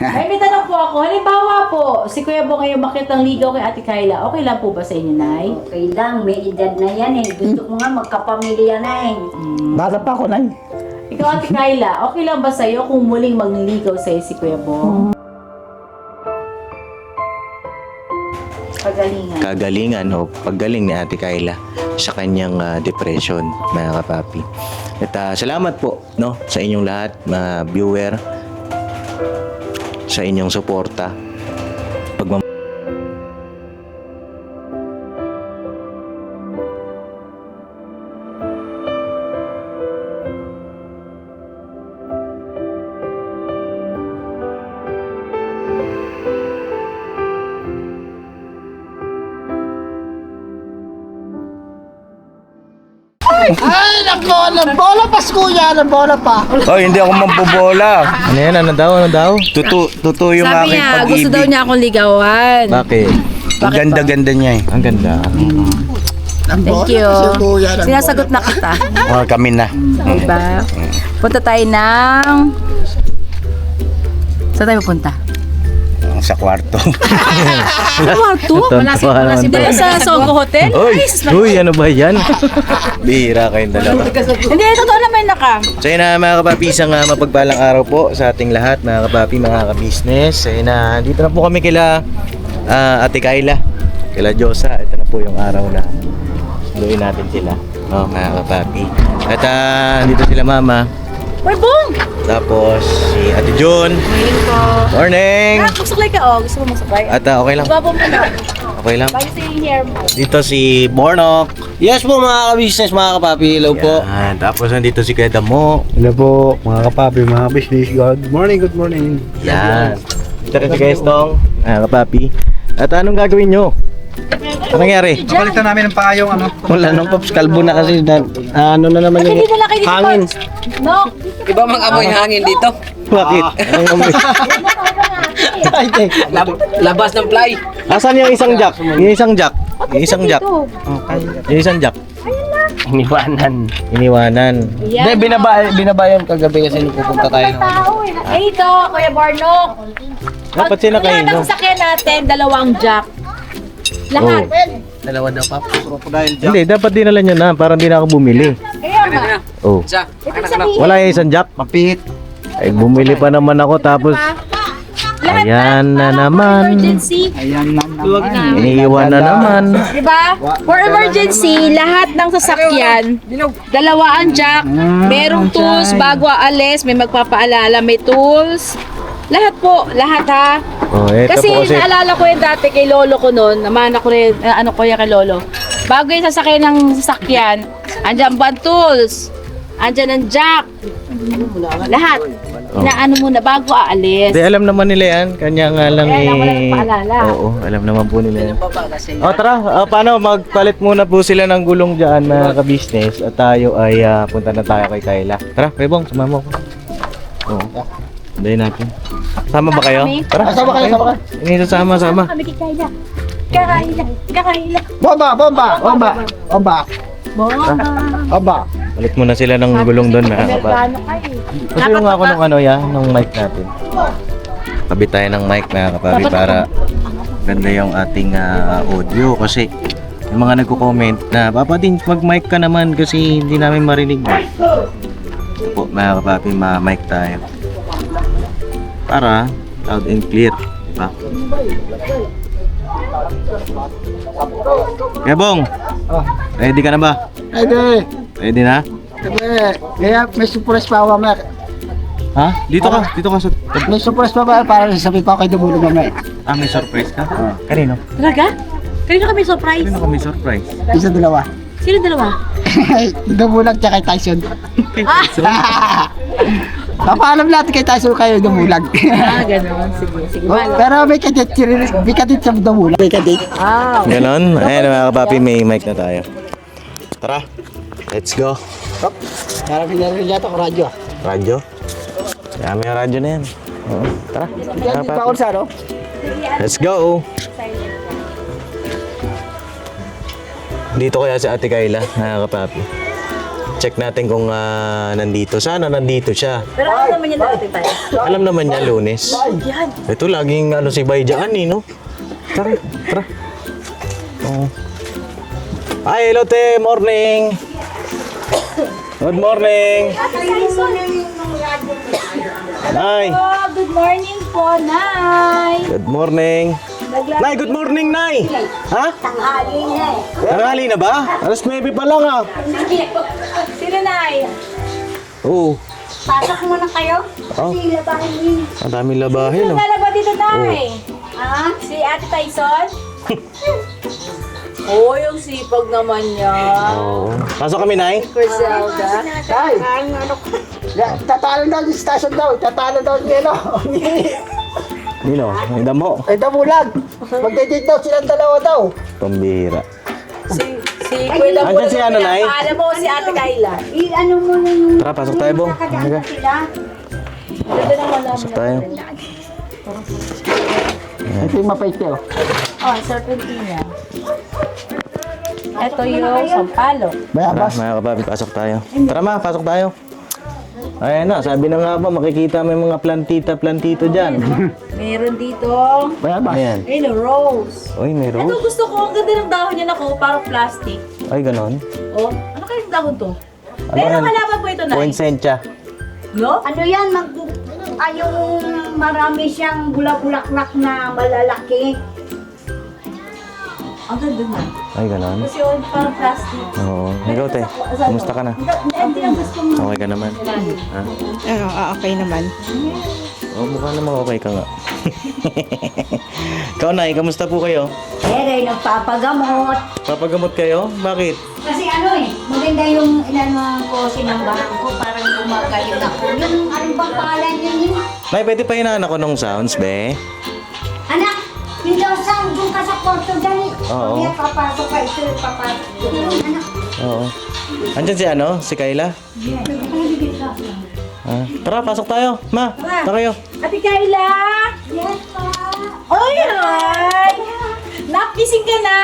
May tanong po ako. Halimbawa po, si Kuya Bong ay umakyat ng ligaw kay Ate Kyla. Okay lang po ba sa inyo, Nay? Okay lang, may edad na yan eh. Gusto ko nga magkapamilya na eh. Bata pa ako, Nay. Ikaw, Ate Kyla, okay lang ba sa'yo kung muling magniligaw sa'yo si Kuya Bong? Pagalingan. Kagalingan o paggaling ni Ate Kyla sa kanyang depression, mga kapapi. At salamat po, no, sa inyong lahat, mga viewer, sa inyong suporta. Ay, nako, bola pa, kuya, bola pa. Oh, hindi ako mambobola. Ano yan? Ano daw? Totoo yung Sabi aking niya, pag-ibig. gusto daw niya akong ligawan. Bakit? Ang ganda-ganda niya eh. Ang ganda. Thank you. Sinasagot na kita. Oh, kami na. Diba? Punta tayo ng... Saan tayo pupunta? Sa kwarto. Kwarto? Malapit sa Sogo Hotel? Uy, ano ba yan? Bihira kayong dalawa. Hindi, totoo naman na ka. So yun na mga kapapi, isang mapagpalang araw po sa ating lahat, mga kapapi, mga ka-business. So yun na, dito na po kami kila Ate Kyla, kila Josa. Ito na po yung araw na sunduin natin sila, no, mga kapapi. At dito sila mama. Uy, Bong! Tapos si Ate Jun. Ngayon po. Morning! Magsaklay ka, oh. Gusto mo magsaklay? At okay lang. Babo mo na. Okay lang. Bago sa hair mo. Dito si Bornok. Yes po, mga ka-business, mga kapapi. Hello po. Yan. Tapos nandito si Kuya Damo. Hello po, mga kapapi, mga business. Good morning. Yan. Dito rin si Gestong. Kapapi. At anong gagawin nyo? Ano nangyari? Kapalitan namin ng paayong ano. Wala nung Pops, kalbo na kasi. Ano na naman yung Dito lang kayo dito, hangin. Pops. No. Iba mag-amoy hangin dito. Bakit? Anong amoy? Ay, tek. Labas ng fly. Asan yung isang jack? Yung isang jack? Yung isang jack? Yung isang jack? Iniwanan. Iniwanan. Hindi, binaba yan kagabi kasi nung pupunta tayo. Ay, ito, Kuya Barnok. Dapat sila kayo, Lahat no? ng sasakyan natin, dalawang jack. Lahat. Dalawa daw, Pap. Hindi, dapat dinala nyo na. Parang di na ako bumili. Kaya nga. Oh. Isa. Ibig sabihin, Wala yung isang jack? Mapihit. Ay, bumili pa naman ako tapos... lahat Ayan na naman. emergency. Ayan na naman. Iniiwan na naman. Diba? For emergency, lahat ng sasakyan, dalawa ang jack, merong tools, bago aalis, may magpapaalala, may tools. Lahat po, lahat ha. Oh, eto Kasi po kasi... naalala ko yun dati kay lolo ko noon, naman ako rin, ano ko yan kay lolo. Bago yung sasakyan ng sasakyan, andyan ba ang tools? Andyan ang jack. Lahat. Inaano muna bago aalis. Hindi, alam naman nila yan. Kanya nga lang Kaya lang wala nagpaalala. Oo, alam naman po nila yan. Baba kasi. O tara, paano magpalit muna po sila ng gulong dyan mga ka-business at tayo ay punta na tayo kay Kyla. Tara, Pebong, sumama ko. Oo. Hintayin natin. Sama ba kayo? Tara, Sama kayo. Hindi sama. Kami kay Kayla. Kayla. Bomba. Palit muna sila ng gulong doon mga kapatid. Kasi yung ako ng ano ng mic natin. Kabit tayo ng mic mga kapatid para ganda yung ating audio kasi yung mga nagko-comment na papatin mag-mic ka naman kasi hindi namin marinig. Po mga kapatid, ma-mic tayo. Para loud and clear, di ba? Bong, ready ka na ba? Ready na? Kaya may surprise pa ako, Mac. Ha? Dito ka sa... May surprise pa ba para sasabihin ko kay Dumulong mamaya? may surprise ka? Kanino? Talaga? Kanino kami surprise? Kanino kami surprise? Isa dalawa. Sino dalawa? Dumulag tsaka kay Tyson. Papaalam natin kay Tyson kayo dumulag. Ganon. Sige. Pero may kadit sa dumulag. May kadit. Ganon? Ayan mga kapapi, may mic na tayo. Tara, let's go. Parang pinarinig yata ko radyo. Radyo? Kaya may radyo na yan. Oo, tara. Yan, di pa ako sa ano? Let's go! Dito kaya si Ate Kyla, mga kapapi. check natin kung nandito. Sana nandito siya. Pero alam naman niya dati tayo. Alam naman niya, Lunes. Ito, laging ano si Bay dyan, no? Tara, tara. Oh. Hi, hello, te. Morning. Good morning. Nay. Oh, good morning po, Nay. Good morning. Nay, good morning, Nay. Ha? Tanghali na eh. Tanghali na ba? Alas 9 pa lang, ah. Sino, Nay? Oo. Pasok muna kayo. Oh. Sila tayo din. Ang daming labahin, Sino oh. lalaba dito, Nay? Ah, Si Ate Tyson? Oh, yung sipag naman niya. Oo. Pasok kami, Nay. Griselda. Tay, tatalo daw yung station daw. Tatalo daw yung gelo. Nino, ang damo. Ay, damulag. Magdedate daw silang dalawa daw. Pambira. Si Kuya Andyan si ano, Nay? Alam mo si Ate Kayla. ano muna yung Tara, pasok tayo, Bong. nakadaan sila. Ganda naman namin. Pasok tayo. Ito yung mapait kayo. Oh, serpentina. Ito yung sampalo. Tara, Bayabas. mga kapapi, pasok tayo. Tara, ma, pasok tayo. Ayan na, sabi na nga ba, makikita may mga plantita-plantito dyan. Meron dito. Bayabas. Ayan. Ayun, rose. Uy, may Ito rose. gusto ko. Ang ganda ng dahon niya ako. Parang plastic. Ay, ganon. Oh, ano kayong dahon to? Ano Pero yan? halaman po ito, Nay. Poinsettia. No? Ano yan, yung marami siyang bulak-bulaklak na malalaki. Ang ganda na. Ay, ganon. Kasi yun, parang plastic. Oo. Ikaw, te. Kumusta ka na? Hindi ang gusto mo. Okay ka naman? Ha? Okay naman. Oh, mukha namang okay ka nga. Ikaw, Nay, kamusta po kayo? Pero nagpapagamot. Papagamot kayo? Bakit? Kasi maganda yung inano ko sinambahan ko, parang gumagayon ako. Yung ano bang pangalan yun? Nay, pwede pa hinaan ako ng sounds, be? Anak, yung daw saan, doon ka sa kwarto dali. Oo. Kaya papasok ka, ito papasok. Anak, Oo. Andyan si ano? Si Kayla? Ah, tara, pasok tayo. Ma, tara kayo. Ate Kayla! yes pa. Oy, ay! Napising ka na?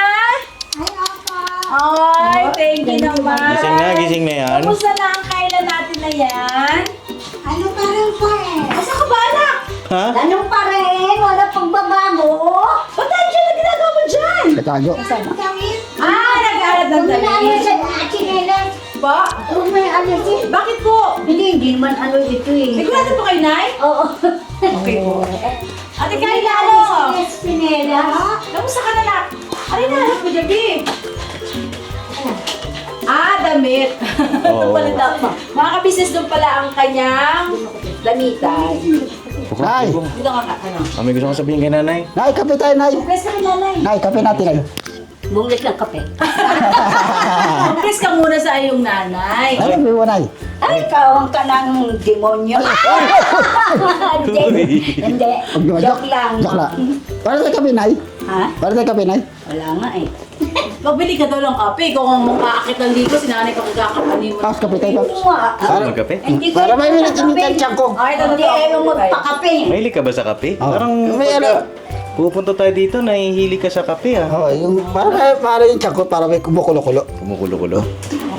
Ay, apa. Ay, thank you naman. Gising na yan. Kamusta na ang Kayla natin na yan? Ano pa rin pa eh? Asa ka ba, anak? Ha? Ganun pa rin, wala pagbabago. Ba't tayo dyan? Ang ginagawa mo dyan? Natago. Damit. Ah, nag-aaral ng Huwag mo na ano damit. sa chinelas. Ba? Huwag mo na ano siya. Bakit po? Hindi man ano ito eh. Sigurado po kayo, Nay? Oo. Okay po. Ate Kayla, ano? Yes, chinelas. Kamusta ka na, nak? Ano na, anak mo dyan, Bi? Ah, damit. Oo. Pala daw. Mga kabisnes doon pala ang kanyang damitan. Nay, Dito ka, ano? May gusto kong sabihin kay nanay. nay, kape tayo, nay. Press ka nanay. Nay, kape natin, nay. Bunglit ng kape. Press ka muna sa iyong nanay. Nay, kape mo, nay. Ay, kawang ka ng demonyo. Hindi. Hindi. Joke lang. Joke lang. Para tayo kape, nay. Ha? Para tayo kape, nay. Wala nga eh. Magbili ka daw ng kape. Ikaw ang makaakit ng ligo, si nanay pa kagkakapanin mo. Tapos kape tayo. Para magkape? Hindi ko Para may minit-minit ang ko. Ay, Hindi ayaw magpakape. Mahilig ka ba sa kape? Oo. Parang May ano. pupunta tayo dito, nahihili ka sa kape, ah. Oh, yung para yung tiyan ko, para may kumukulo-kulo. Kumukulo-kulo.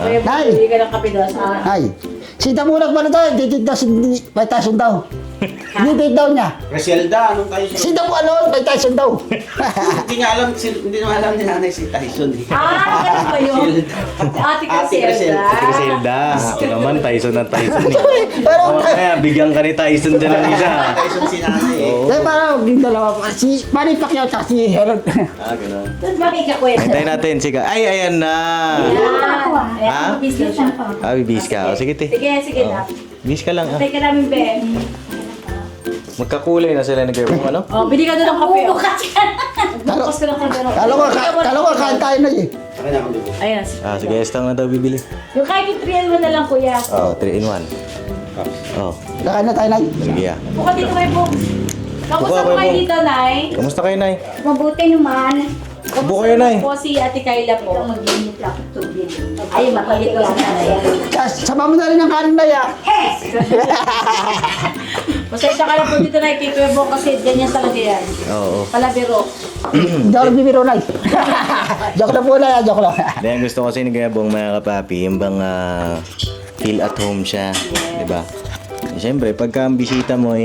Okay, Nay! bili ka ng kape daw sa... Nay, si Damulag ba na tayo? Didid daw, may Tyson daw. Didid daw niya. Griselda, anong Tyson? Si Damulag, may Tyson daw. Hindi nga alam, hindi naman alam ni nanay si Tyson. Ah, ganun ba yun? Ate Ate Griselda. Si Griselda. Ako naman, Tyson na Tyson, eh. Pero, Mamaya, bigyan ka ni Tyson dyan ng isa. Tyson si nanay eh. eh, parang yung dalawa pa. Si Manny Pacquiao at si Herod. Ah, gano'n. Doon ba may kakwento? Hintayin natin, sige. Ay, ayan na. Ayan, Ha? business siya. Ah, bibis ka. O, sige, te. Sige, sige na. Bibis ka lang, ah. Teka namin, Ben. Magkakulay na sila ni Gerbo, ano? Oh, bili ka doon ng kape. oh. Bukas ka. Bukas ka lang kape. Kala ko, kain tayo na eh. Akin ako dito. Ayan. Ah, sige, estang na daw bibili. Yung kahit yung 3 na lang, kuya. Oh, 3-in-1. Oh, Kakain na tayo na. sige, ah. Buka dito kayo po. Kamusta Buka po kayo kayo po. dito, Nay? Kamusta kayo, Nay? Mabuti naman. Upo kayo, Nay. Po si Ate Kayla po. Mag-init ako tubig. Ay, makilit lang na. Sama mo na rin ang kanin na ya. Pasensya ka lang po dito na kay Kuya Bong kasi ganyan talaga yan. Oo. Palabiro. Hindi ako nagbibiro na. Joke lang po na yan, joke lang. Dahil gusto kasi ni Kuya Bong, mga kapapi, yung bang feel at home siya. Diba? Siyempre, pagka ang bisita mo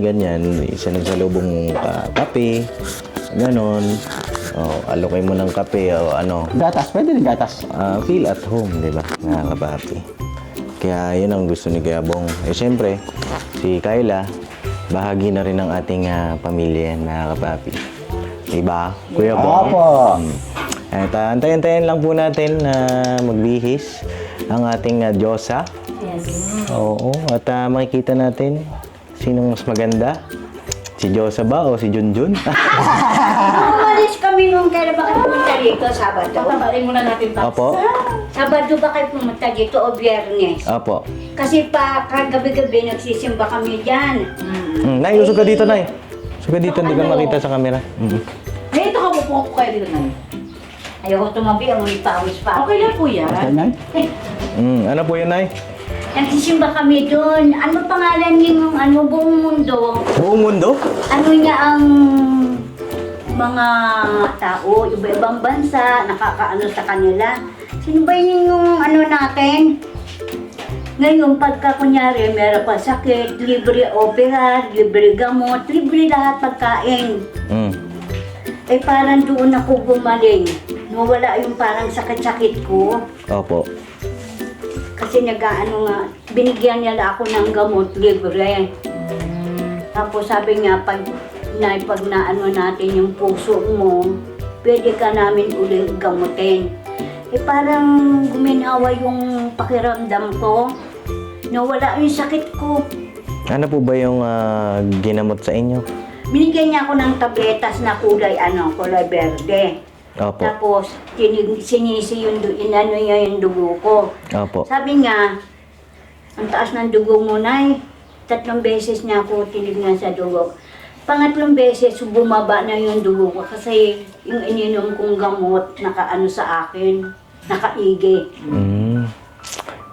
ganyan, isa nagsalubong kape, ganon. Alokay mo ng kape o ano. Gatas, pwede rin gatas. Feel at home, di ba? Mga kapapi. Kaya yun ang gusto ni Kuya Bong. Siyempre, si Kayla, bahagi na rin ng ating pamilya yan, mga kapapi. Diba? Kuya Bong. Opo. At antayin-antayin lang po natin na magbihis ang ating Diyosa. Oo. At makikita natin sinong mas maganda. Si Diyosa ba o si Junjun? Umalis kami nung kailan ba kayo pumunta dito, Sabado? Tabarin muna natin tayo. Opo. Sabado ba kayo pumunta dito o Biyernes? Opo. Kasi pa kagabi-gabi nagsisimba kami dyan. Nay, usog ka dito, Nay. Usog ka dito, hindi ka makita sa camera. Ay, ito ka po ko kayo dito na. Ayoko tumabi, amoy pawis pa. Okay lang po yan. Ganyan. Ano po yun, Nay? Nagsisimba kami doon. Ano pangalan yung buong mundo? Buong mundo? Ano niya ang mga tao, iba-ibang bansa, nakakaano sa kanila. Sino ba yung natin? Ngayon, pagka kunyari, meron pa sakit, libre opera, libre gamot, libre lahat pagkain. Parang doon ako gumaling. Nawala yung parang sakit-sakit ko. Opo. Kasi binigyan nila ako ng gamot libre. Tapos sabi niya, pag naano natin yung puso mo, pwede ka namin ulit gamutin. Parang guminawa yung pakiramdam ko. Nawala yung sakit ko. Ano po ba yung ginamot sa inyo? Binigyan niya ako ng tabletas na kulay berde. Opo. Tapos, sinisi niya yung dugo ko. Opo. Sabi niya, ang taas ng dugo mo, Nay. 3 beses niya ako tinignan sa dugo. Pangatlong beses, bumaba na yung dugo ko kasi yung ininom kong gamot nakaano sa akin, nakaigi.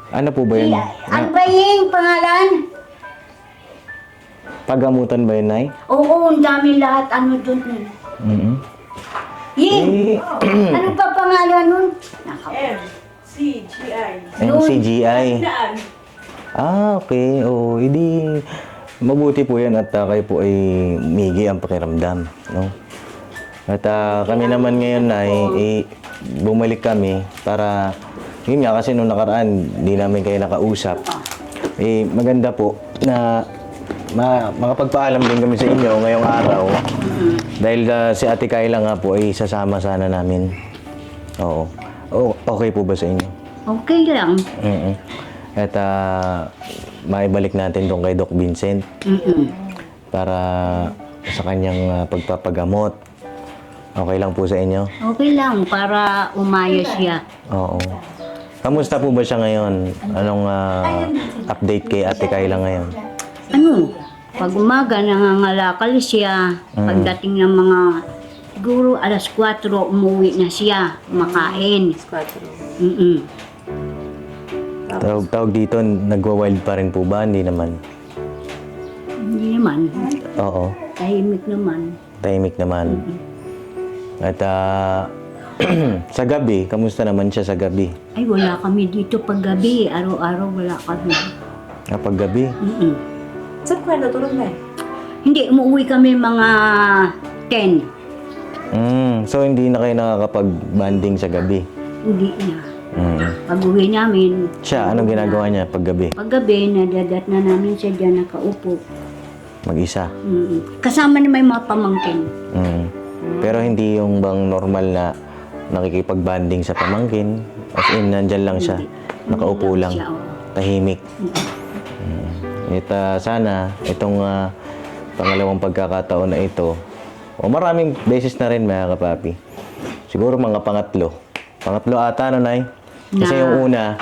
Ano po ba yun? Ano ba yung pangalan? Pagamutan ba yun, Nay? Oo, ang dami lahat doon. Ying! Ano pa pangalan nun? MCGI. Okay. Oo, hindi mabuti po yan at kayo po ay migi ang pakiramdam, no? At kami naman ngayon ay bumalik kami para yun nga kasi nung nakaraan di namin kayo nakausap. Maganda po na makapagpaalam din kami sa inyo ngayong araw. Dahil si Ate Kayla nga po ay sasama sana namin. Oo. Okay po ba sa inyo? Okay lang. At maibalik natin doon kay Doc Vincent para sa kanyang pagpapagamot. Okay lang po sa inyo? Okay lang, para umayos siya. Oo. Kamusta po ba siya ngayon? Anong update kay Ate Kayla ngayon? Pag umaga, nangangalakal siya. Pagdating ng mga, siguro 4:00, umuwi na siya, makain. Tawag dito, nagwa-wild pa rin po ba? Hindi naman. Hindi naman. Oo. Tahimik naman. Tahimik naman. At sa gabi, kamusta naman siya sa gabi? Ay, wala kami dito pag gabi. Araw-araw wala kami. Kapag gabi? Saan ko natulog na Hindi, umuwi kami mga 10. So hindi na kayo nakakapag-banding sa gabi? Hindi na. Pag-uwi namin, Siya, anong ginagawa niya pag gabi? pag gabi, nadadat na namin siya dyan nakaupo. Mag-isa? Kasama na may mga pamangkin. Pero hindi yung bang normal na nakikipag-banding sa pamangkin? As in, nandyan lang siya. Nakaupo lang. Siya, oo. Tahimik. Sana, itong pangalawang pagkakataon na ito, o maraming beses na rin mga kapapi. Siguro mga pangatlo. Pangatlo ata, no, Nay? Kasi yung una,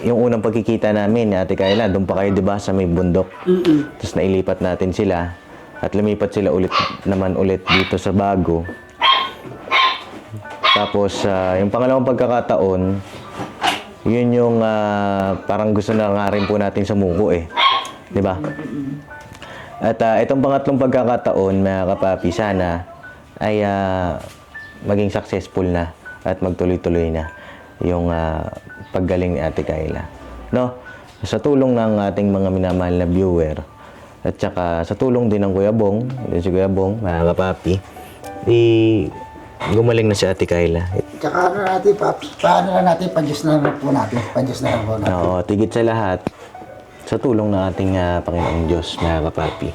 yung unang pagkikita namin ni Ate Kayla, doon pa kayo, di ba, sa may bundok. Tapos nailipat natin sila at lumipat sila ulit dito sa bago. Tapos, yung pangalawang pagkakataon, yun yung parang gusto na nga rin po natin sumuko eh. Di ba? At itong pangatlong pagkakataon, mga kapapi, sana ay maging successful na at magtuloy-tuloy na yung paggaling ni Ate Kayla. No? Sa tulong ng ating mga minamahal na viewer at saka sa tulong din ng Kuya Bong, si Kuya Bong, mga kapapi, gumaling na si Ate Kayla. Tsaka ano natin, paano na natin, pa-Diyos na lang po natin. Pa-Diyos na lang po natin. Oo, tigit sa lahat, sa tulong ng ating Panginoong Diyos, mga kapapi.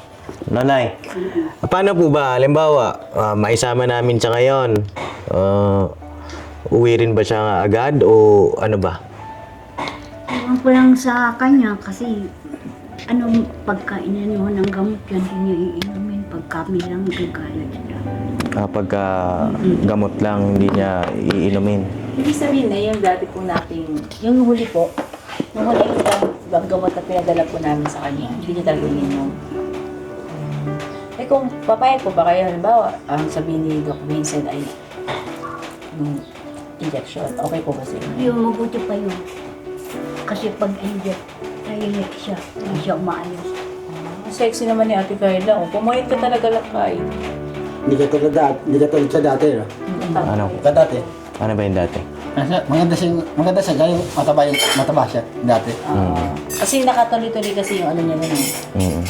Nanay, paano po ba? Halimbawa, maisama namin siya ngayon. Uwi rin ba siya agad o ano ba? Ewan ko lang sa kanya kasi pagkainan mo ng gamot yan, hindi niya iinumin. Pag kami lang gagalat siya. Kapag gamot lang, hindi niya iinumin. Ibig sabihin na yung dati po nating, yung huli po, yung huli yung gamot na pinadala po namin sa kanya, hindi niya talaga ininom. Eh kung papayag po ba kayo, halimbawa, ang sabihin ni Doc Vincent ay injection, okay po ba sa inyo? Yung mabuti pa yun. Kasi pag inject, naiinit siya. Hindi siya umaayos. Sexy naman ni Ate Kayla, pumayat ka talaga lakay. Hindi ka tulad sa dati, no? Ano? Ka dati. Ano ba yung dati? Kasi maganda siya, gaya mataba siya dati. Kasi nakatuloy-tuloy kasi yung ano niya nun. Mm.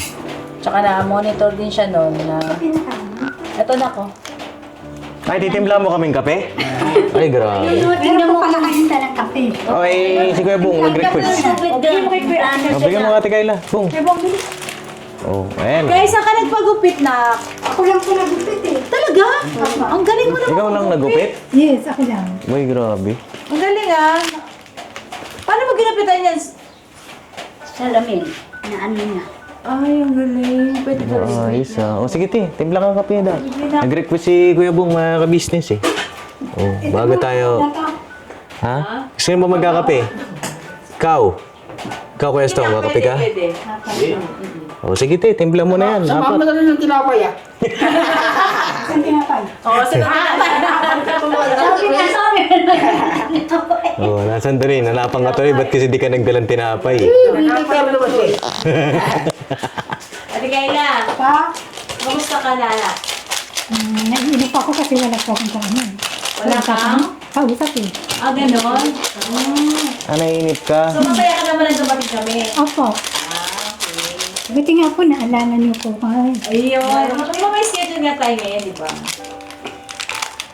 Tsaka na-monitor din siya noon na, eto na ko. Ay, titimpla mo kaming kape? Ay, grabe. Tingnan mo pala kayo ng kape. Okay, si Kuya Bong, nag-request. Bigyan mo Ate Kayla. Bong. Oh, ayan. Guys, saan ka nagpagupit na? Ako lang po nagupit eh. Talaga? Ang galing mo naman. Ikaw lang nagupit? Yes, ako lang. Uy, grabe. Ang galing ah. Paano mo ginapitan yan? Salamin. Na ano niya. Ay, ang galing. Pwede ba rin? Ayos ah. O sige te, timpla kang kape daw. Nag-request si Kuya Bong, mga ka-business eh. Oh, bago tayo. Ha? Gusto mo ba magkakape? Ikaw? Ikaw, Kuya Stong, kakape ka? Pwede. O sige te, timpla mo na yan. Sama mo na rin yung tinapay, ah. Oo, sige. Sabi. Oh, nasan to rin? Nanapang ka to rin. Ba't kasi di ka nagdalang tinapay? Ate Kayla. Pa? Kamusta ka, Lala? Nag-iinip ako kasi wala po akong kaano. Wala kang? Kausap eh. Ah, ganon? Naiinip ka? So, masaya ka naman na dumating kami. Opo. Buti nga po, naalala niyo po. Ay, Ayun. May schedule nga tayo ngayon, di ba?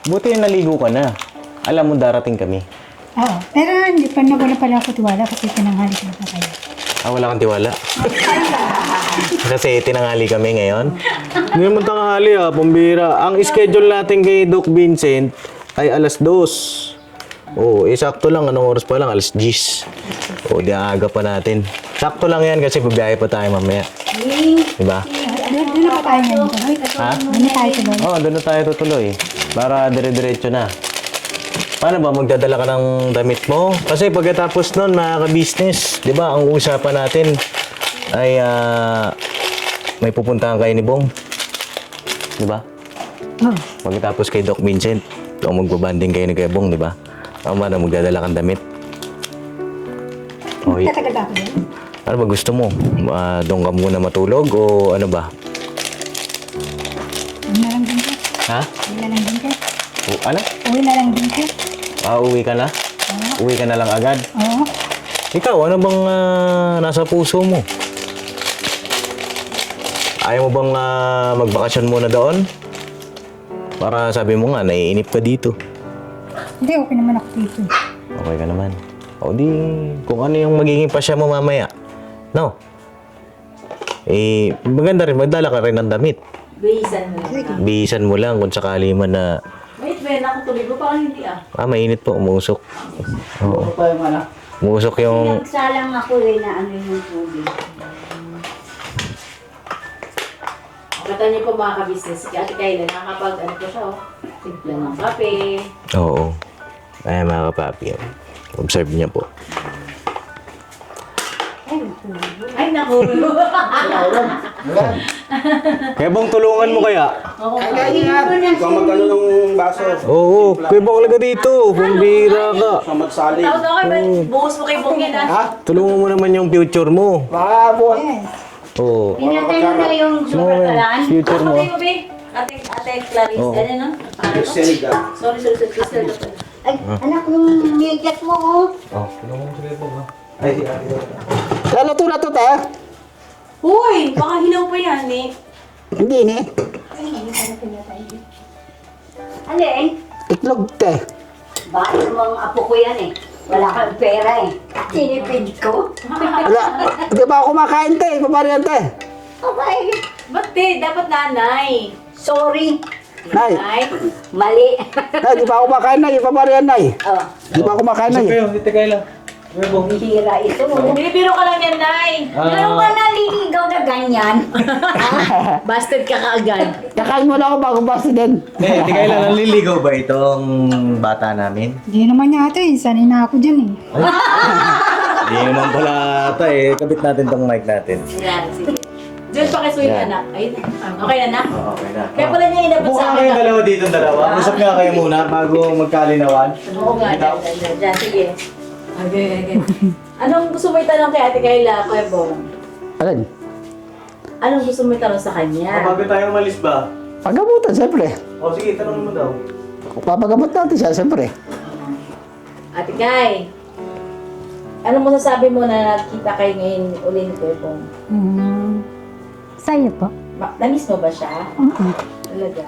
Buti naligo ka na. Alam mo, darating kami. oo. Pero hindi pa nawala pala ako tiwala kasi pinanghali ko na kayo. Ah, wala kang tiwala? Kasi tinanghali kami ngayon. Hindi naman tanghali ah, pambira. Ang schedule natin kay Doc Vincent ay alas 2. Oo, sakto lang. Anong oras pa lang? Alas 10. Oo, di aga pa natin. Sakto lang yan kasi babiyahe pa tayo mamaya. Diba? Doon na pa tayo ngayon tuloy. Ha? Doon na tayo tuloy. Oo, doon na tayo tutuloy. Para dire-diretso na. Paano ba? Magdadala ka ng damit mo? Kasi pagkatapos nun, mga ka-business, di ba, ang usapan natin ay may pupuntahan kayo ni Bong. Di ba? Oh. Pagkatapos kay Doc Vincent, kung magbabanding kayo ni Kuya Bong, di ba? Ang ba na magdadala kang damit? Okay. Tatagal ba ako doon? Ano ba gusto mo? Doon ka muna matulog o ano ba? Uwi na lang din ko. Ha? Uwi na lang din ko. Ano? Uwi na lang din ko. Uwi ka na? Uwi ka na lang agad? Oo. Ikaw, ano bang nasa puso mo? Ayaw mo bang magbakasyon muna doon? Para sabi mo nga, naiinip ka dito. Hindi, okay naman ako dito. Okay ka naman. O di, kung ano yung magiging pasya mo mamaya. No? Eh, maganda rin, magdala ka rin ng damit. Bihisan mo lang. Bihisan mo lang kung sakali man na, Wait, Ben, ako tuloy mo. Parang hindi ah. mainit po, umusok. Oo. Pa yung ano. Umusok yung, Nagsalang ako eh na ano yung tubig. Kata niyo po mga ka-business, si Ate Kayla, nakakapag, ano po siya, oh, timpla ng kape. oo. Ay, mga kapapi. Observe niya po. Ay, naku. Kaya bang tulungan mo kaya? Ikaw mag-ano ng baso. Oo, kaya bang alaga dito? Pambira ka. Sa magsaling. Tawag ako, buhos mo kay Bong yan ah. Tulungan mo naman yung future mo. Baka buwan. Oo. Pinatay mo na yung super kalan. Future mo. Ano mo, Bi? Ate Clarice, Oh. yan ano? Seliga. Sorry, Crystal. Ay, anak yung megat mo, oh. Oh, tulungan mo sila po ba? Lalo to na to, ta. Uy, baka hilaw pa yan eh. Hindi ni. Alin? Itlog, te. Bakit mga apo ko yan eh? Wala kang pera eh. Sinipid ko. Wala. Hindi ba ako kumakain, te? Paparihan, te. Okay. Ba't di? Dapat nanay. Sorry. Nay. Nay. Mali. Nay, di ba ako kumakain, nay? Paparihan, nay. Oh, Di ba ako kumakain, nay? dito kayo lang. bihira ito. Binibiro ka lang yan, Nay. Meron ka naliligaw na ganyan. Busted ka kaagad. Kakain mo na ako bago basta din. Hindi kayo lang naliligaw ba itong bata namin? Hindi naman yata eh. Sanay na ako dyan eh. Hindi naman pala ata eh. Kabit natin tong mic natin. Yan, sige. Diyan pa kay Yan. anak. Ayun. Okay na, nak? Oo, okay na. Kaya pala niya inabot sa Mukha akin. kayong dalawa dito dalawa. Usap nga kayo muna bago magkalinawan. Oo nga, dyan, sige. Okay. Anong gusto mo itanong kay Ate Kayla, Kuya Bong? Alin? Anong gusto mo itanong sa kanya? Bago tayo umalis ba? Pagamutan, siyempre. O sige, tanong mo daw. Papagamot natin siya, siyempre. Ate Kay, ano mo sasabi mo na nagkita kayo ngayon uli ni Kuya Bong? Sa'yo po. Namiss mo ba siya? Oo. Talaga?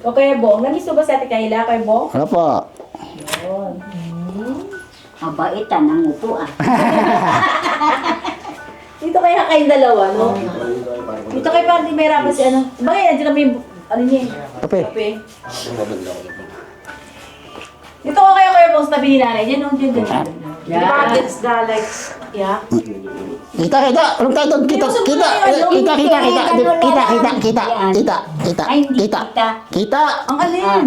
O Kuya Bong, namiss mo ba si Ate Kayla, Kuya Bong? Ano po? Yun. Mabaitan ang upo ah. Dito kaya kayong dalawa, no? Dito kayo parang di may ramas si ano. Bagay, nandiyan naman yung, ano niya eh. Kape. Kape. Dito ko kayo Kuya Bong sa tabi ni nanay. Diyan, no? Diyan. Yan. Against the like, yeah. Kita, kita. Anong tayo doon? Kita, kita. Kita, kita, kita. Kita. Ay, hindi Kita. kita. Kita. Ang alin?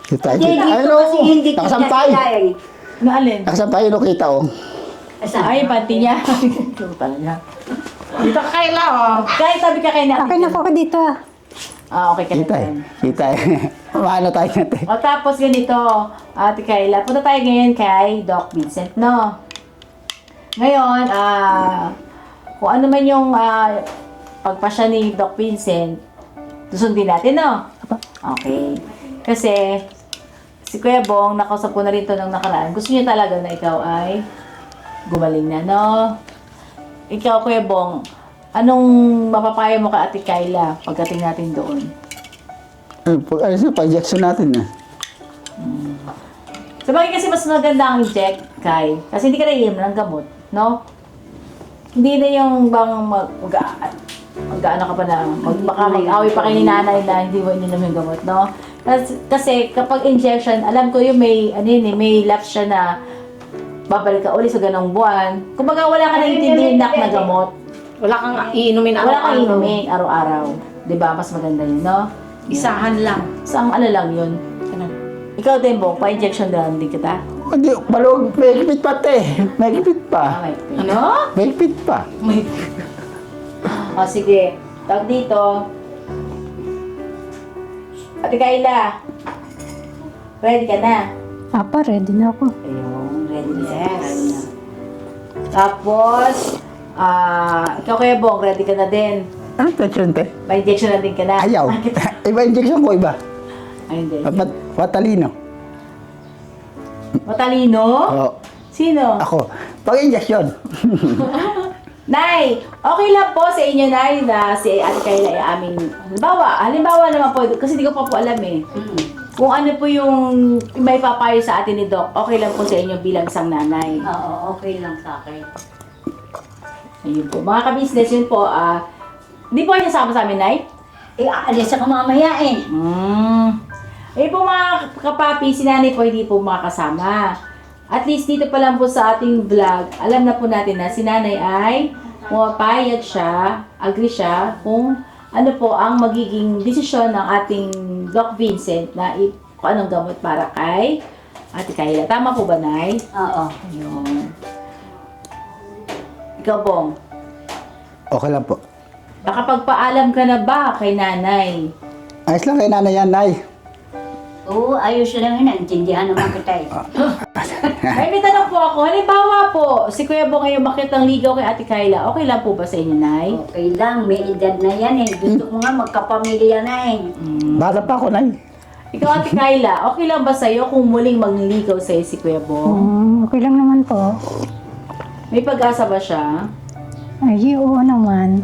Kita. Hindi, dito Ano? kasi hindi kita Nakasampay. kilala. Ano alin? Nakasampay yung kita, oh. Ay, panty niya. Ito talaga. Dito ka Kayla, oh. Kaya tabi ka kay natin. Okay na po ako dito ah. Ah, okay ka Kita, na. kita. Maano tayo natin. O tapos ganito, Ate Kayla, punta tayo ngayon kay Doc Vincent, no? Ngayon, kung ano man yung pagpasya ni Doc Vincent, susundin natin, no? Okay. Kasi, si Kuya Bong, nakausap ko na rin ito nung nakaraan. Gusto niya talaga na ikaw ay gumaling na, no? Ikaw, Kuya Bong, anong mapapayo mo kay Ate Kayla pagdating natin doon? Ano siya, pag-injection natin, eh. Sabagay kasi mas maganda ang inject, Kai. Kasi hindi ka naiinom ng gamot, no? Hindi na yung bang mag-ano ka pa na, baka mag-away pa kayo ni nanay na hindi mo ininom yung gamot, no? Kasi kapag injection, alam ko yung may, may lapse siya na babalik ka uli sa ganong buwan. Kumbaga wala ka na intindihin na gamot. Wala kang iinumin Wala kang inumin araw-araw. Diba? Mas maganda yun, no? Isahan lang. Isang ano lang yun. Ikaw din, Bong, pa-injection lang din kita. Hindi, balog, may higpit pa, te. May higpit pa. Okay. Ano? May higpit pa. O sige, tawag dito. Ate Kayla, ready ka na? Papa, ready na ako. Ayun, ready na. Yes. Tapos, ikaw Kuya Bong, ready ka na din. Ano injection, te? May injection na din ka na. Ayaw. Iba injection ko, iba. Ay, hindi. Patalino. Matalino? Oo. Sino? Ako. Pag-injection. Nay, okay lang po sa inyo, Nay, na si Ate Kayla ay aming, halimbawa naman po, kasi hindi ko pa po alam eh. Kung ano po yung may papayo sa atin ni Doc, okay lang po sa inyo bilang isang nanay. Oo, okay lang sa akin. Ayun po. Mga ka-business, yun po, hindi po kayo nasama sa amin, Nay? Aalis ako mamaya eh. Ayun po mga kapapi, si nanay po hindi po makakasama. At least dito pa lang po sa ating vlog, alam na po natin na si nanay ay pumapayag siya, agree siya kung ano po ang magiging desisyon ng ating Doc Vincent na kung anong gamot para kay Ate Kayla. Tama po ba, Nay? Oo. Ayun. Ikaw, Bong. Okay lang po. Nakapagpaalam ka na ba kay nanay? Ayos lang kay nanay yan, nay. Oo, ayos lang yun. Naintindihan naman kita eh. May tanong po ako. Halimbawa po, si Kuya Bong ay umakit ng ligaw kay Ate Kyla. Okay lang po ba sa inyo, Nay? Okay lang, may edad na yan eh. Gusto ko nga magkapamilya na eh. Bata pa ako, nay. Ikaw, Ate Kyla, okay lang ba sa'yo kung muling magliligaw sa'yo si Kuya Bong? Okay lang naman po. May pag-asa ba siya? Ay, oo naman.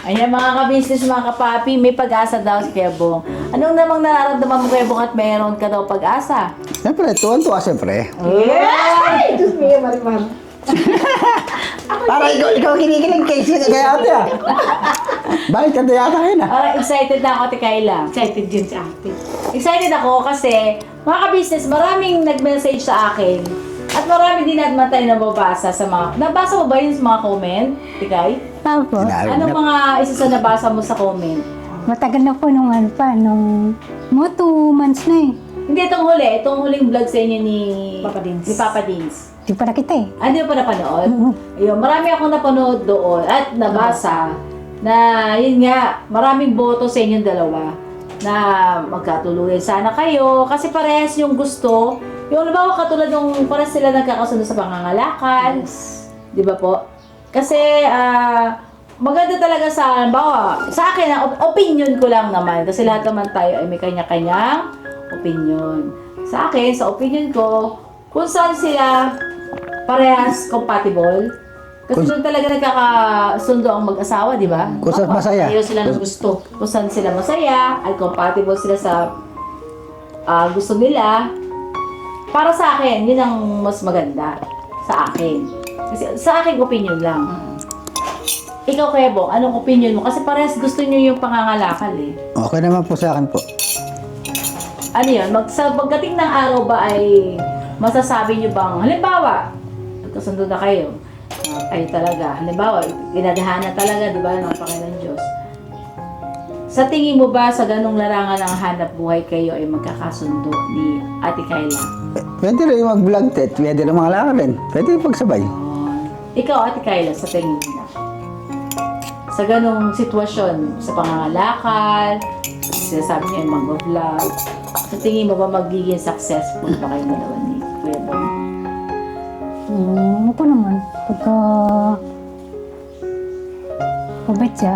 Ayan mga ka-business, mga kapapi, may pag-asa daw si Kuya Bong. Anong namang nararamdaman mo, Kuya Bong, at meron ka daw pag-asa? Siyempre, tuwan-tuwa siyempre. Diyos mio, Marimar. Para ikaw kinikilig kay ate ah. Bakit ka yata kayo na? Excited na ako, Ate Kyla. Excited din si ate. Excited ako kasi, mga ka-business, maraming nag-message sa akin. At marami din naman tayo nababasa sa mga... Nabasa mo ba yun sa mga comment, Tikay? Opo. Anong mga isa sa nabasa mo sa comment? Matagal na po nung ano pa, nung mo 2 months na eh. Hindi, itong huling vlog sa inyo ni Papa Dins. Ni Papa Dins. Di pa nakita eh. Hindi mo pa napanood? Ayun, marami akong napanood doon at nabasa na yun nga, maraming boto sa inyong dalawa na magkatuluyan sana kayo kasi parehas yung gusto. Yung halimbawa katulad yung parehas sila nagkakasundo sa pangangalakal. Di ba po? Kasi maganda talaga sa halimbawa, sa akin, opinion ko lang naman kasi lahat naman tayo ay may kanya-kanyang opinion. Sa akin, sa opinion ko, kung saan sila parehas compatible, kasi doon talaga nagkakasundo ang mag-asawa, di ba? Kung saan masaya. Ayaw sila ng gusto. Kung saan sila masaya, ay compatible sila sa gusto nila. Para sa akin, yun ang mas maganda. Sa akin. Kasi sa akin, opinion lang. Ikaw, Kuya Bong, anong opinion mo? Kasi parehas gusto niyo yung pangangalakal eh. Okay naman po sa akin po. Ano yun? Sa pagdating ng araw ba ay masasabi niyo bang, halimbawa, nagkasundo na kayo, kayo talaga, halimbawa, ginadahanan talaga, di ba, ng Panginoon Diyos. Sa tingin mo ba sa ganong larangan ng hanap buhay kayo ay magkakasundo ni Ate Kyla? Pwede rin yung mag-vlog tet, pwede rin mga lakarin. Pwede yung pagsabay. Ikaw, Ate Kyla, sa tingin mo na, sa ganong sitwasyon, sa pangangalakal, sinasabi niya yung mag-vlog, sa tingin mo ba magiging successful ba kayo dalawa ni Kuya Bong? Ako naman, pagka mabait siya.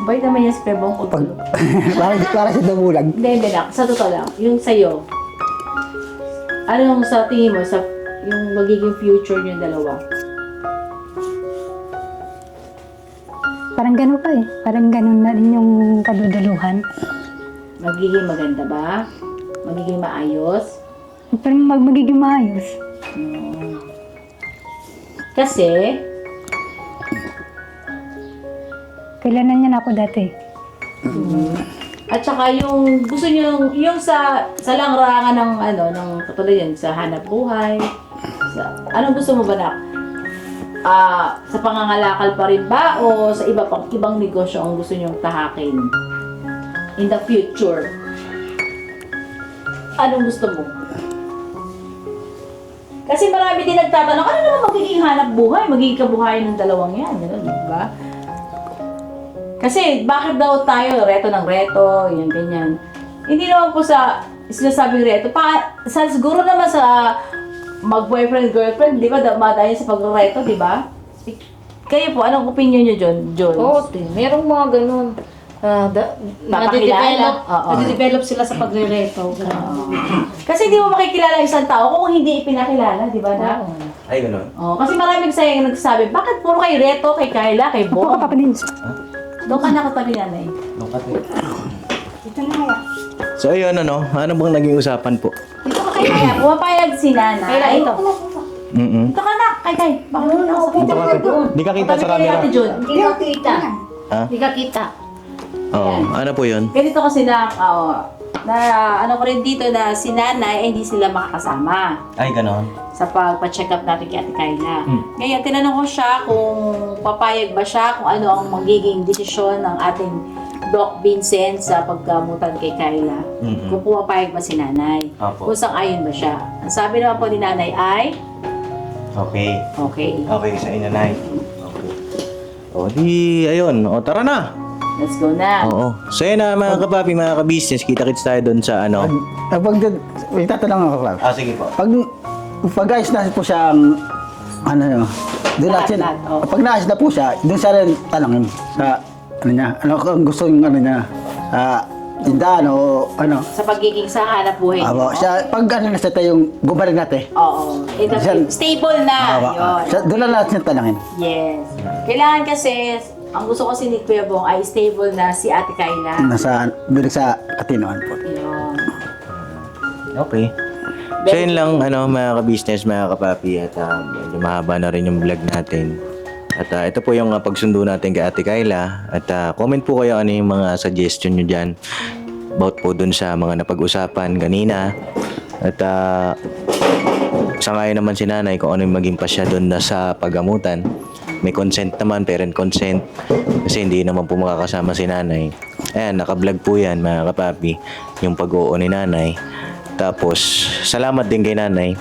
Bait naman niya si Kuya Bong pag para siya dumulag. Hindi lang. Sa totoo lang. Yung sa'yo, anong sa tingin mo sa yung magiging future niyo dalawa? Parang gano'n pa eh. Parang gano'n na rin yung kaduduluhan. Magiging maganda ba? Magiging maayos? Parang magiging maayos. Kasi, Kailanan niya na ako dati. at saka yung gusto niyo yung sa langrangan ng ng katulad yan, sa hanap buhay. Anong gusto mo ba na? Sa pangangalakal pa rin ba o sa ibang negosyo ang gusto niyong tahakin in the future? Anong gusto mo? Kasi marami din nagtatanong, ano naman magiging hanap buhay? Magiging kabuhayan ng dalawang yan, gano'n, di ba? Kasi bakit daw tayo reto ng reto, yan, ganyan. Hindi naman po sa sinasabing reto. Siguro naman sa mag-boyfriend, girlfriend, di ba? Damadayan sa pag-reto, di ba? Kayo po, anong opinion nyo dyan, Jones? Oo, merong mga ganun. Nade-develop sila sa pagre-reto. Kasi hindi mo makikilala isang tao kung hindi ipinakilala, di ba na? Ay, ganun. Kasi maraming sayang nagsasabi, bakit puro kay Reto, kay Kyla, kay Ako Bong? ka pa din. Doon ka nakatabi nanay. Ito na kaya. So, ayun, ano bang naging usapan po? Dito ka kay Kaya, pumapayag si nanay. Kaya ito. Dito ka na, kay. Bakit hindi ka sa Di ka kita sa Katabi kay camera. Ate Jun. Hindi ko kita. Hindi ka kita. Oo, ano po yun? Ganito kasi na ano ko rin dito na si nanay ay hindi sila makakasama Ay, ganon. sa pagpa-check up natin kay Ate Kyla. Ngayon, tinanong ko siya kung papayag ba siya kung ano ang magiging desisyon ng ating Doc Vincent sa paggamutan kay Kyla. Kung pumapayag ba si nanay. Opo. Kung sang-ayon ba siya. Ang sabi naman po ni nanay ay, Okay. okay. Okay sa inyo, Nay. O di, ayun. O tara na. Let's go na. Oo. So yun na mga kapapi, mga ka-business. Kita-kits tayo doon sa ano. Pag, may tatanong ako, Pap. Sige po. Pag ayos na po siyang, ano, doon natin, Lahat, oo. pag naayos na po siya, doon siya rin tanongin sa, ano niya, ano kung gusto yung, ano niya, tindahan o, ano. Sa pagiging sa hanap buhay. Abo, siya, pag ano na siya yung gumaling natin. Oo. Stable na. Yun. Doon na natin tanongin. Yes. Kailangan kasi, ang gusto kasi ni Kuya Bong ay stable na si Ate Kayla. Nasa, bilik sa Katinoan po. Yun. Okay. So yun lang, ano, mga ka-business, mga kapapi, at medyo mahaba na rin yung vlog natin. At ito po yung pagsundo natin kay Ate Kayla. At comment po kayo ano yung mga suggestion nyo dyan about po dun sa mga napag-usapan kanina. At sangayon naman si nanay kung ano yung maging pasya dun na sa paggamutan. May consent naman, parent consent. Kasi hindi naman po makakasama si nanay. Ayan, naka-vlog po yan, mga kapapi, yung pag-oo ni nanay. Tapos, salamat din kay nanay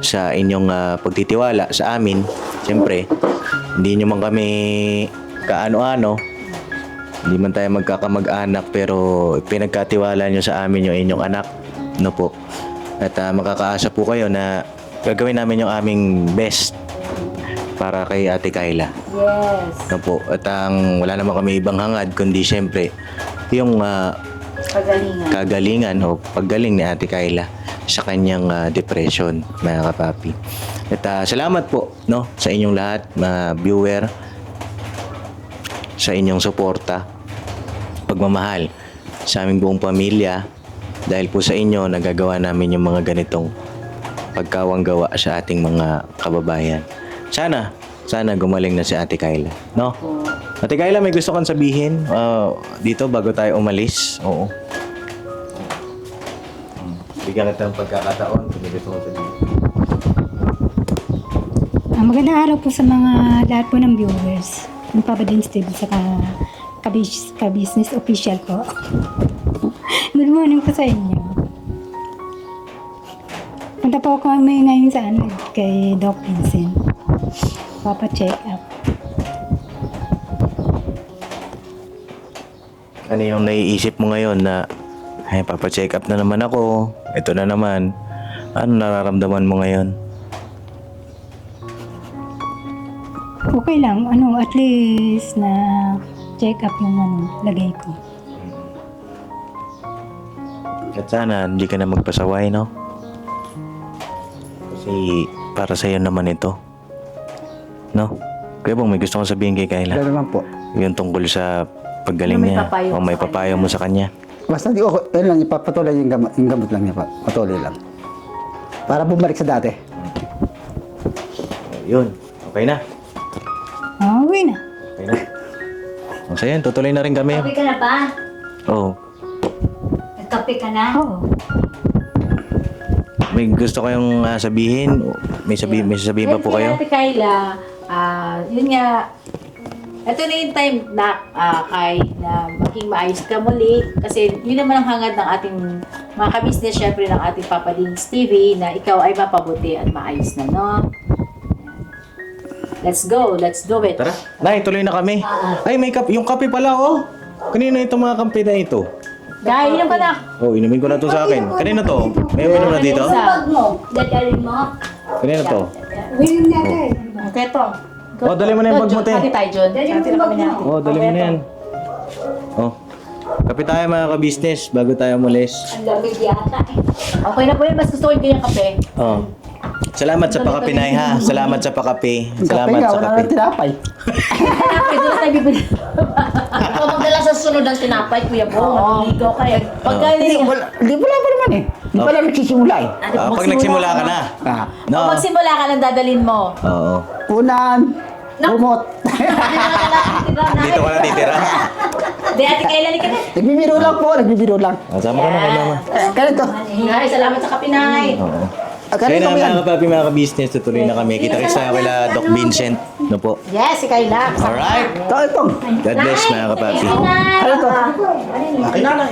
sa inyong pagtitiwala sa amin. Siyempre, hindi nyo man kami kaano-ano. Hindi man tayo magkakamag-anak, pero pinagkatiwala nyo sa amin yung inyong anak. No po. At makakaasa po kayo na gagawin namin yung aming best para kay Ate Kayla. Yes. No po. At wala naman kami ibang hangad, kundi siyempre, yung Pagalingan. kagalingan o paggaling ni Ate Kayla sa kanyang depression, mga kapapi. At salamat po, no, sa inyong lahat, mga viewer, sa inyong suporta, pagmamahal sa aming buong pamilya. Dahil po sa inyo, nagagawa namin yung mga ganitong pagkawanggawa sa ating mga kababayan. Sana gumaling na si Ate Kayla, no? Ate Kayla, may gusto kang sabihin dito bago tayo umalis? Oo. Bigyan kita ng pagkakataon kung may gusto kang sabihin. Magandang araw po sa mga lahat po ng viewers. Ang Papa Din Stable sa ka-business official po. Good morning po sa inyo. Punta po kami ngayon sa kay Doc Vincent. Papa check up. Ano yung naiisip mo ngayon na ay, papacheck up na naman ako, ito na naman. Ano nararamdaman mo ngayon? Okay lang, at least na check up yung lagay ko. At sana hindi ka na magpasaway, no? Kasi para sa'yo naman ito. No? Kaya bang may gusto kong sabihin kay Kayla? Wala naman po. Yung tungkol sa paggaling May niya. papayo O may sa papayo mo sa kanya. Basta di ako, yun lang, ipapatuloy yung gamot lang niya pa. Patuloy lang. Para bumalik sa dati. Yun. Okay na. Okay na. Okay na. O so yan, tutuloy na rin kami. Kape ka na ba? Oo. Nagkape ka na? Oo. May gusto kayong sabihin? May sasabihin pa po kayo? Ate Kayla, yun nga, ito na yung time na kay na maging maayos ka muli kasi yun naman ang hangad ng ating mga ka-business, syempre ng ating Papa Dings TV na ikaw ay mapabuti at maayos na, no? Let's go, let's do it. Tara. Nay, tuloy na kami. Ay, may kape. Yung kape pala, oh. Kanina itong mga kampi na ito. Guys, inom ka na. Oh, inumin ko na to sa akin. Kanina to. May uminom na dito? Bag mo, dadalhin mo. Kanina to. William natin. Okay, to. Oh, dali mo na yung bag mo, te. Hati tayo, John. Hati na kami na. Oh, dali mo na yan. Oh. Kape tayo mga ka-business bago tayo umalis. Ang lamig yata eh. Okay na po yan, mas gusto ko yung kape. Oh. Salamat sa pakape, Nay, ha? Salamat sa pakape. Kape Salamat nga, sa wala kape. nang tinapay. Tinapay, doon tayo bibili. Ikaw magdala sa sunod ng tinapay, Kuya Bo. Maligaw ka. Pagka Hindi, wala pa naman eh. Hindi pa lang nagsisimula eh. Pag nagsimula ka na. No. O magsimula ka nang dadalhin mo. Oo. Unan, bumot. Dito ka na titira. Di, Ate Kayla, ka na. Nagbibiro lang po, nagbibiro lang. Sama ka na kay mama. Ganito. Ay, salamat sa kapinay. Oo. Kaya Ganito na po yan. mga kapapi, mga ka-business, tutuloy na kami. Kita-kits tayo kila Doc Vincent. No po. Yes, si Kayla. Alright. Ito. God bless mga kapapi. Ano to? Akin na.